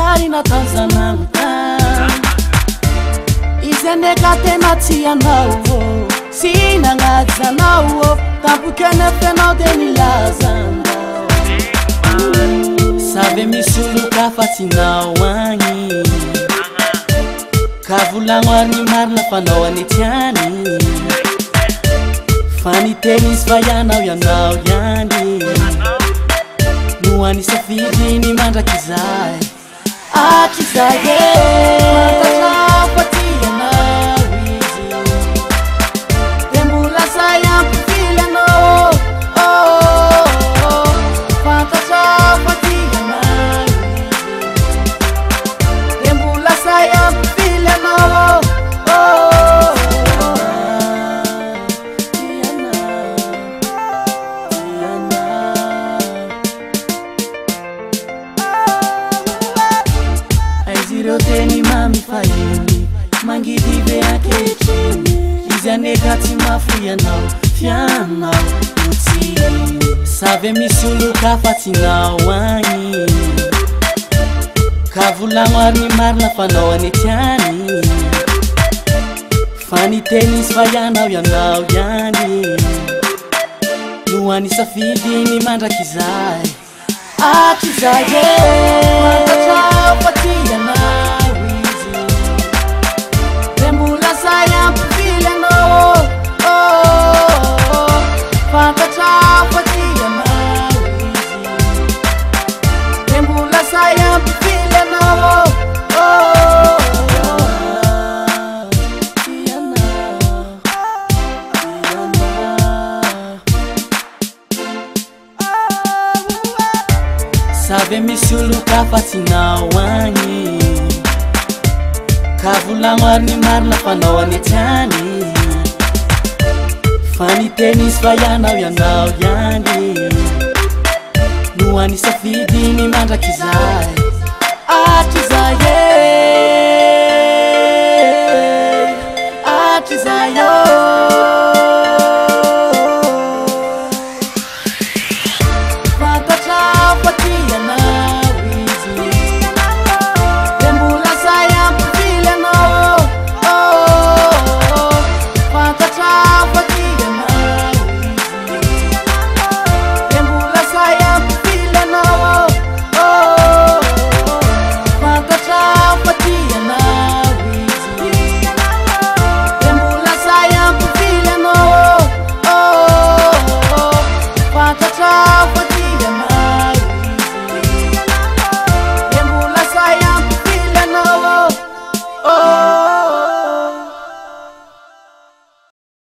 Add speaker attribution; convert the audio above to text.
Speaker 1: marina tanzananta izeneka tena tianao sinangazanao tampokene fenao de nilazanda save misuluka fatinao agny kavolagno ary marina fanao anetiany fanitenisy fa ianao iany no anisafidiny mandrakizay akizay fantatra izy de mbola say ampifily anao fantatra izy de mbola say ampifily anao teni mami fayini mangidive akechini izaneka timafu yanao fianao uti save misuluka fatinao agny kavolagno ary ny marina fanao anetiany fanitenisy fa ianao iany no anisafidiny mandrakizay akizay fantatra fatianao izy de mbola say ampifily anao fantatra fatianao izy de mbola say ampifily anao save misuluka fatinao agny kavolagno ary ny marina fanao anetiany fanitenisy fa ianao iany no anisafidiny mandrakizay